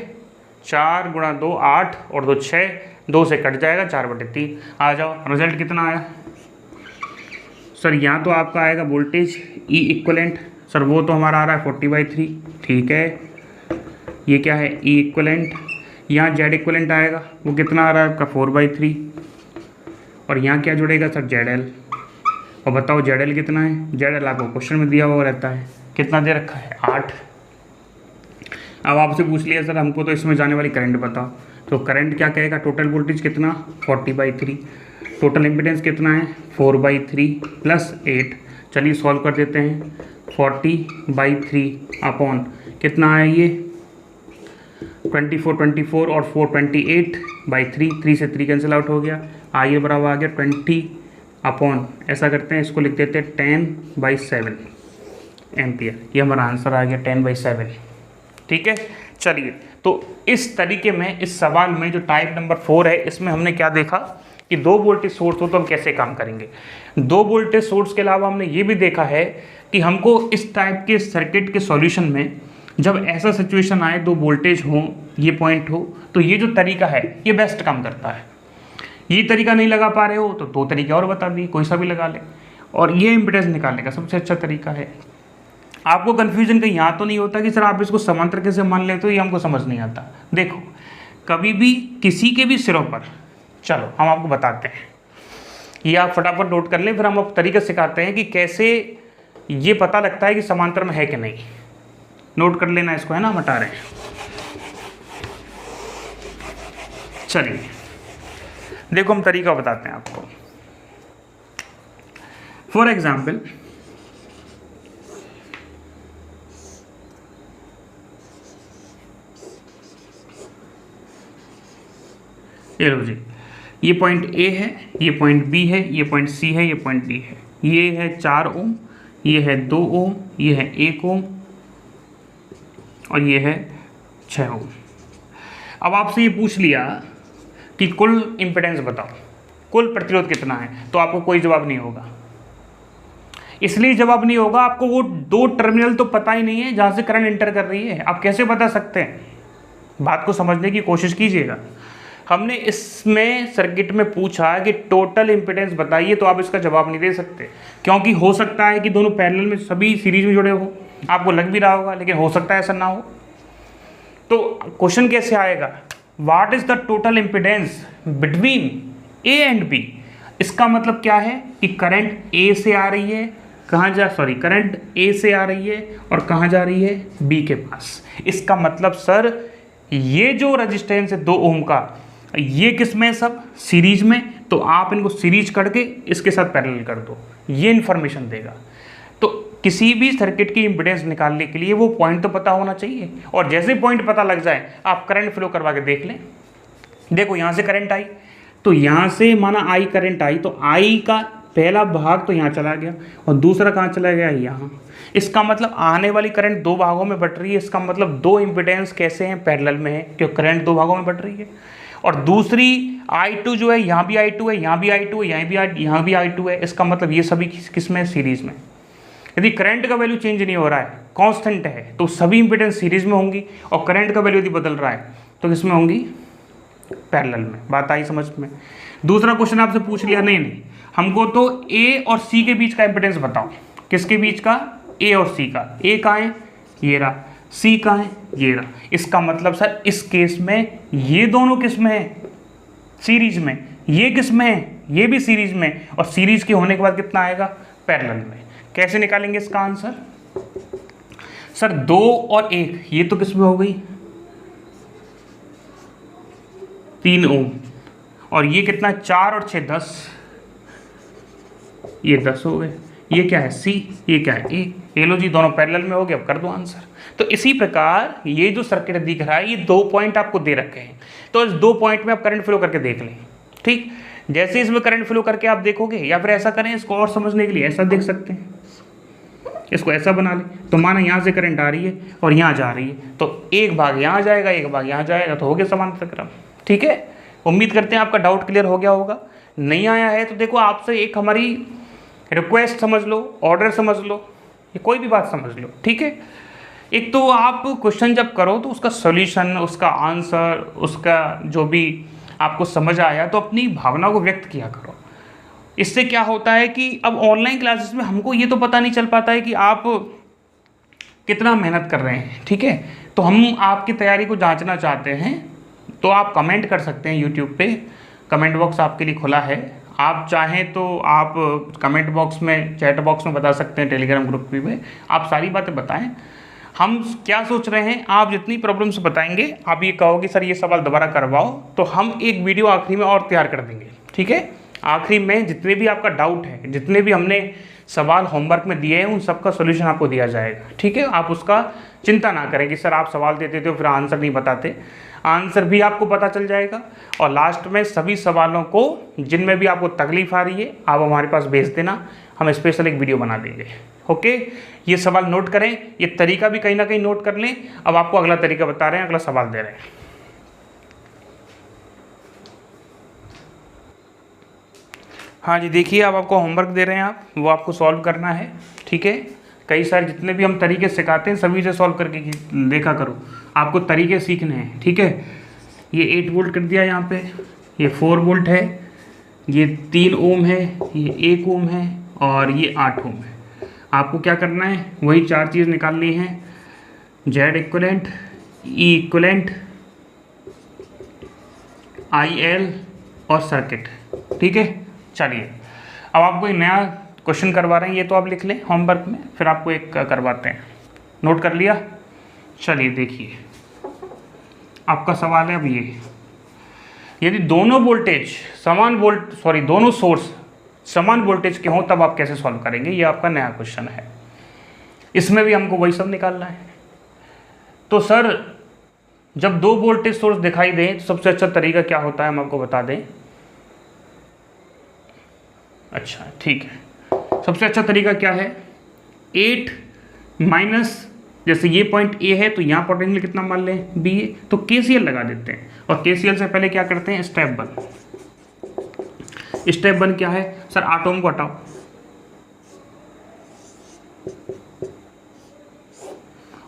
4 गुणा 2 8 और 2 6, 2 से कट जाएगा, 4/3 आ जाओ। रिजल्ट कितना आया सर, यहाँ तो आपका आएगा वोल्टेज ई इक्वलेंट, सर वो तो हमारा आ रहा है 40/3, ठीक है। ये क्या है, ई इक्वलेंट, यहाँ जेड इक्वलेंट आएगा, वो कितना आ रहा है आपका 4/3, और यहाँ क्या जुड़ेगा सर, ZL। और बताओ ZL कितना है, ZL आपको क्वेश्चन में दिया हुआ रहता है, कितना दे रखा है, 8। अब आपसे पूछ लिया सर हमको तो इसमें जाने वाली करंट बताओ, तो करंट क्या कहेगा, टोटल वोल्टेज कितना 40/3, टोटल इम्पीडेंस कितना है 4/3 + 8, चलिए सॉल्व कर देते हैं। 40/3 अपॉन कितना है ये 24 और 4 28/3, 3 से 3 कैंसिल आउट हो गया, आइए बराबर आ गया 20 अपॉन, ऐसा करते हैं इसको लिख देते हैं 10/7 एम्पियर, ये हमारा आंसर आ गया 10/7, ठीक है। चलिए, तो इस तरीके में इस सवाल में जो टाइप नंबर 4 है, इसमें हमने क्या देखा कि 2 वोल्टेज सोर्स हो तो हम कैसे काम करेंगे। 2 वोल्टेज सोर्स के अलावा हमने ये भी देखा है कि हमको इस टाइप के सर्किट के सॉल्यूशन में जब ऐसा सिचुएशन आए, 2 वोल्टेज हो, ये पॉइंट हो, तो ये जो तरीका है ये बेस्ट काम करता है। ये तरीका नहीं लगा पा रहे हो तो 2 तरीके और बता दिए, कोई सा भी लगा ले, और ये इम्पीडेंस निकालने का सबसे अच्छा तरीका है। आपको कन्फ्यूजन कहीं यहाँ तो नहीं होता कि सर आप इसको समांतर कैसे मान लेते हो, ये हमको समझ नहीं आता। देखो, कभी भी किसी के भी सिरों पर, चलो हम आपको बताते हैं, ये आप फटाफट नोट कर लें, फिर हम आपको तरीका सिखाते हैं कि कैसे ये पता लगता है कि समांतर में है कि नहीं। नोट कर लेना इसको, है ना, हम हटा रहे हैं। चलिए देखो, हम तरीका बताते हैं आपको। फॉर एग्जाम्पल, ये लो जी, ये पॉइंट A है, ये पॉइंट B है, ये पॉइंट C है, ये पॉइंट D है, ये है 4 ओम, ये है 2 ओम, ये है 1 ओम, और ये है 6 ओम। अब आपसे ये पूछ लिया कि कुल इम्पीडेंस बताओ, कुल प्रतिरोध कितना है, तो आपको कोई जवाब नहीं होगा। इसलिए जवाब नहीं होगा, आपको वो 2 टर्मिनल तो पता ही नहीं है जहाँ से करंट इंटर कर रही है, आप कैसे बता सकते हैं। बात को समझने की कोशिश कीजिएगा। हमने इसमें सर्किट में पूछा कि टोटल इम्पीडेंस बताइए, तो आप इसका जवाब नहीं दे सकते, क्योंकि हो सकता है कि दोनों पैरेलल में सभी सीरीज में जुड़े हो, आपको लग भी रहा होगा, लेकिन हो सकता है ऐसा ना हो। तो क्वेश्चन कैसे आएगा, what is the total impedance between A and B। इसका मतलब क्या है कि करंट A से आ रही है, करंट A से आ रही है और कहाँ जा रही है, B के पास। इसका मतलब सर ये जो रजिस्टेंस है 2 ओम का, ये किस में सब सीरीज में, तो आप इनको सीरीज करके इसके साथ पैरेलल कर दो, ये इन्फॉर्मेशन देगा। तो किसी भी सर्किट की इम्पीडेंस निकालने के लिए वो पॉइंट तो पता होना चाहिए, और जैसे पॉइंट पता लग जाए आप करंट फ्लो करवा के देख लें। देखो, यहाँ से करंट आई, तो यहाँ से माना आई करंट आई, तो आई का पहला भाग तो यहाँ चला गया और दूसरा कहाँ चला गया, यहाँ। इसका मतलब आने वाली करंट 2 भागों में बट रही है। इसका मतलब 2 इम्पीडेंस कैसे हैं, पैरेलल में है, क्योंकि करंट 2 भागों में बट रही है। और दूसरी I2 जो है, यहाँ भी I2 है, यहाँ भी I2 है, यहाँ भी I2 है। इसका मतलब ये सभी किस में, सीरीज में। यदि करंट का वैल्यू चेंज नहीं हो रहा है, कांस्टेंट है, तो सभी इंपीडेंस सीरीज में होंगी, और करंट का वैल्यू यदि बदल रहा है तो किसमें होंगी, पैरेलल में। बात आई समझ में। दूसरा क्वेश्चन आपसे पूछ लिया, नहीं हमको तो A और C के बीच का इंपीडेंस बताओ। किसके बीच का, A और C का। A कहाँ है, ये रहा, C कहाँ है, ये रहा। इसका मतलब सर इस केस में ये दोनों किस में है, सीरीज में, ये किस में है, ये भी सीरीज में, और सीरीज के होने के बाद कितना आएगा, पैरेलल में। कैसे निकालेंगे इसका आंसर, सर 2 और 1, ये तो किस में हो गई, 3 ओम, और ये कितना, 4 और 6 10, ये 10 हो गए। ये क्या है, C, ये क्या है, A। ये लो जी, दोनों पैरेलल में हो गए। अब कर दो आंसर। तो इसी प्रकार ये जो सर्किट दिख रहा है, ये 2 पॉइंट आपको दे रखे हैं, तो इस 2 पॉइंट में आप करंट फ्लो करके देख लें। ठीक, जैसे इसमें करंट फ्लो करके आप देखोगे, या फिर ऐसा करें, इसको और समझने के लिए ऐसा देख सकते हैं। इसको ऐसा बना ले, तो माना यहाँ से करंट आ रही है और यहाँ जा रही है, तो एक भाग यहाँ जाएगा, एक भाग यहाँ जाएगा, तो हो गया समांतर क्रम। ठीक है, उम्मीद करते हैं आपका डाउट क्लियर हो गया होगा। नहीं आया है तो देखो आपसे एक हमारी रिक्वेस्ट समझ लो, ऑर्डर समझ लो, ये कोई भी बात समझ लो। ठीक है, एक तो आप क्वेश्चन जब करो तो उसका सॉल्यूशन, उसका आंसर, उसका जो भी आपको समझ आया तो अपनी भावना को व्यक्त किया करो। इससे क्या होता है कि अब ऑनलाइन क्लासेस में हमको ये तो पता नहीं चल पाता है कि आप कितना मेहनत कर रहे हैं। ठीक है, तो हम आपकी तैयारी को जांचना चाहते हैं, तो आप कमेंट कर सकते हैं यूट्यूब पे, कमेंट बॉक्स आपके लिए खुला है। आप चाहें तो आप कमेंट बॉक्स में, चैट बॉक्स में बता सकते हैं, टेलीग्राम ग्रुप में आप सारी बातें बताएं। हम क्या सोच रहे हैं, आप जितनी प्रॉब्लम्स बताएंगे, आप ये कहोगे सर ये सवाल दोबारा करवाओ, तो हम एक वीडियो आखिरी में और तैयार कर देंगे। ठीक है, आखिरी में जितने भी आपका डाउट है, जितने भी हमने सवाल होमवर्क में दिए हैं, उन सबका सोल्यूशन आपको दिया जाएगा। ठीक है, आप उसका चिंता ना करें कि सर आप सवाल देते थे फिर आंसर नहीं बताते, आंसर भी आपको पता चल जाएगा। और लास्ट में सभी सवालों को जिनमें भी आपको तकलीफ आ रही है आप हमारे पास भेज देना, हम स्पेशल एक वीडियो बना देंगे। ओके, ये सवाल नोट करें, ये तरीका भी कहीं ना कहीं नोट कर लें। अब आपको अगला तरीका बता रहे हैं, अगला सवाल दे रहे हैं। हाँ जी, देखिए अब आपको होमवर्क दे रहे हैं, आप वो आपको सॉल्व करना है। ठीक है, कई सारे जितने भी हम तरीके सिखाते हैं सभी से सॉल्व करके देखा करो, आपको तरीके सीखने हैं। ठीक है, ये 8 वोल्ट कर दिया यहाँ पे, ये 4 वोल्ट है, ये 3 ओम है, ये 1 ओम है और ये 8 ओम है। आपको क्या करना है, वही 4 चीज़ निकालनी है, जेड इक्वलेंट, ई इक्वलेंट, IL और सर्किट। ठीक है, चलिए अब आपको एक नया क्वेश्चन करवा रहे हैं, ये तो आप लिख लें होमवर्क में, फिर आपको एक करवाते हैं। नोट कर लिया? चलिए देखिए, आपका सवाल है अब ये, यदि दोनों वोल्टेज दोनों सोर्स समान वोल्टेज के हों तब आप कैसे सॉल्व करेंगे, ये आपका नया क्वेश्चन है। इसमें भी हमको वही सब निकालना है। तो सर जब 2 वोल्टेज सोर्स दिखाई दें तो सबसे अच्छा तरीका क्या होता है, हम आपको बता दें। अच्छा ठीक है, सबसे अच्छा तरीका क्या है, 8 माइनस, जैसे ये पॉइंट A है तो यहाँ पोटेंशियल कितना मान लें B है, तो KCL लगा देते हैं। और KCL से पहले क्या करते हैं, स्टेप 1 क्या है सर, 8 ओम को हटाओ,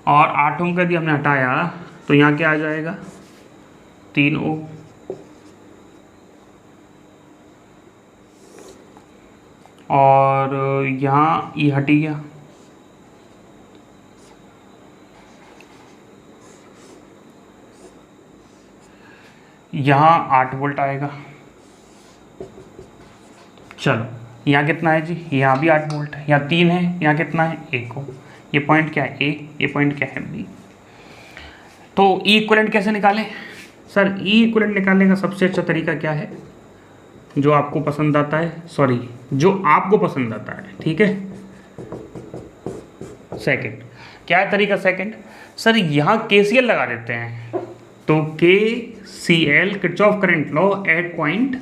और 8 ओम का यदि हमने हटाया तो यहाँ क्या आ जाएगा, 3 ओम, और यहाँ ये हट गया, यहाँ 8 वोल्ट आएगा। चलो यहाँ कितना है जी, यहाँ भी 8 वोल्ट है, यहाँ 3 है, यहाँ कितना है 1 ओम। ये पॉइंट क्या है A, ये पॉइंट क्या है B। तो E इक्विवेलेंट कैसे निकालें सर, E इक्विवेलेंट निकालने का सबसे अच्छा तरीका क्या है, जो आपको पसंद आता है, जो आपको पसंद आता है। ठीक है, सेकंड क्या है तरीका, सेकंड सर यहाँ KCL लगा देते हैं। तो KCL Kirchhoff current law at point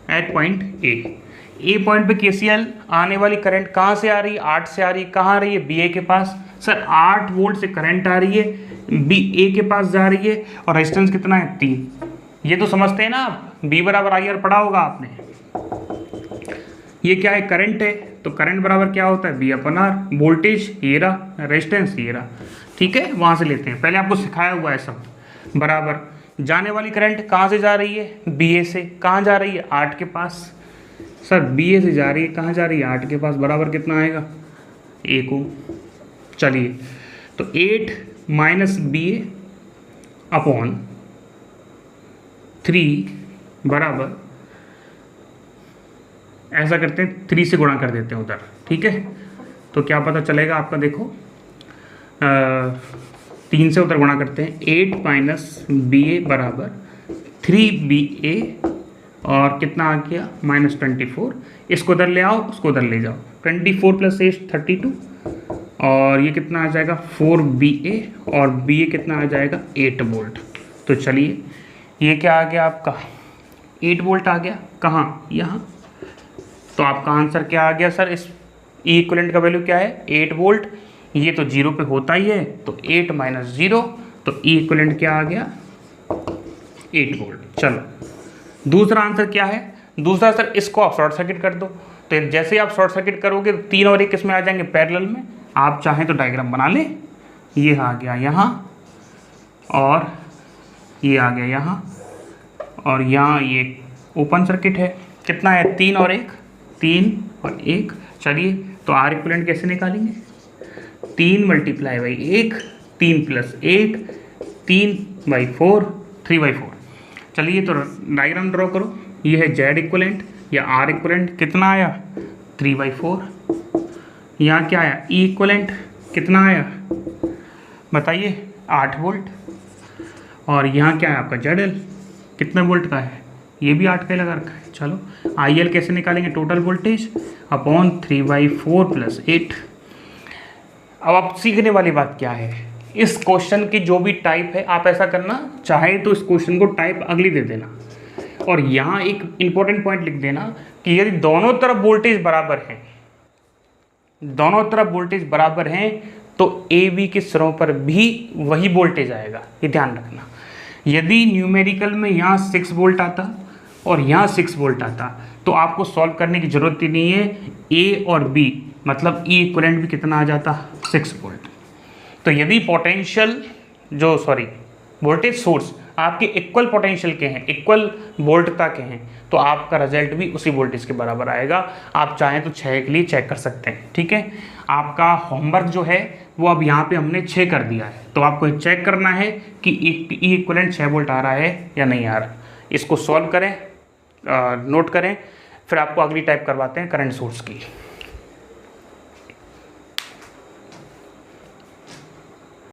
A point पे KCL, आने वाली करंट कहाँ से आ रही है, 8 से आ रही है, कहाँ आ रही है BA के पास। सर 8 वोल्ट से करंट आ रही है, BA के पास जा रही है, और रेजिस्टेंस कितना है 3। ये तो समझते हैं ना आप, B बराबर IR पढ़ा होगा आपने। ये क्या है, करंट है, तो करंट बराबर क्या होता है, B/R। वोल्टेज ये रहा, रेजिस्टेंस ये रहा। ठीक है, वहाँ से लेते हैं, पहले आपको सिखाया हुआ है सब। बराबर जाने वाली करंट कहाँ से जा रही है, BA से, कहाँ जा रही है 8 के पास। सर BA से जा रही है, कहाँ जा रही है 8 के पास, बराबर कितना आएगा 1 ओम। चलिए तो 8 माइनस BA अपॉन 3 बराबर, ऐसा करते हैं 3 से गुणा कर देते हैं उधर। ठीक है, तो क्या पता चलेगा आपका, देखो 3 से उधर गुणा करते हैं, 8 माइनस BA बराबर 3BA, और कितना आ गया -24। इसको उधर ले आओ, उसको उधर ले जाओ, 24 + 8 32, और ये कितना आ जाएगा 4BA, और BA कितना आ जाएगा 8 वोल्ट। तो चलिए ये क्या आ गया आपका 8 वोल्ट आ गया, कहाँ, यहाँ। तो आपका आंसर क्या आ गया सर, इस ई इक्वलेंट का वैल्यू क्या है 8 वोल्ट, ये तो 0 पे होता ही है, तो 8 - 0, तो ई इक्वलेंट क्या आ गया 8 वोल्ट। चलो दूसरा आंसर क्या है, दूसरा आंसर इसको आप शॉर्ट सर्किट कर दो, तो जैसे ही आप शॉर्ट सर्किट करोगे तो 3 और 1 किस में आ जाएंगे पैरेलल में। आप चाहें तो डायग्राम बना लें, ये आ गया यहाँ और ये आ गया यहाँ, और यहाँ ये ओपन सर्किट है। कितना है 3 और 1, 3 और 1। चलिए तो आर इक्वलेंट कैसे निकालेंगे, 3 × 1, 3 + 1, 3/4, 3/4। चलिए तो डायग्राम ड्रॉ करो, ये है जेड इक्वलेंट या आर इक्वलेंट, कितना आया 3/4। यहाँ क्या आया ई इक्वलेंट, कितना आया बताइए 8 वोल्ट, और यहाँ क्या है आपका जेड एल, कितने वोल्ट का है, ये भी 8 का लगा रखा है। चलो आई एल कैसे निकालेंगे, टोटल वोल्टेज अपॉन 3/4 + 8। अब आप सीखने वाली बात क्या है, इस क्वेश्चन की जो भी टाइप है आप ऐसा करना, चाहे तो इस क्वेश्चन को टाइप अगली दे देना, और यहाँ एक इंपॉर्टेंट पॉइंट लिख देना कि यदि दोनों तरफ वोल्टेज बराबर हैं, दोनों तरफ वोल्टेज बराबर हैं, तो ए बी के सिरों पर भी वही वोल्टेज आएगा, ये ध्यान रखना। यदि न्यूमेरिकल में यहाँ 6 वोल्ट आता और यहाँ 6 वोल्ट आता, तो आपको सॉल्व करने की ज़रूरत ही नहीं है, ए और बी मतलब ई इक्वलेंट भी कितना आ जाता 6 वोल्ट। तो यदि पोटेंशियल वोल्टेज सोर्स आपके इक्वल पोटेंशियल के हैं, इक्वल वोल्टता के हैं, तो आपका रिजल्ट भी उसी वोल्टेज के बराबर आएगा। आप चाहें तो 6 के लिए चेक कर सकते हैं, ठीक है। आपका होमवर्क जो है वो अब यहाँ पे हमने 6 कर दिया है, तो आपको चेक करना है कि ई इक्वलेंट 6 वोल्ट आ रहा है या नहीं आ रहा। इसको सॉल्व करें, नोट करें, फिर आपको अगली टाइप करवाते हैं करंट सोर्स की।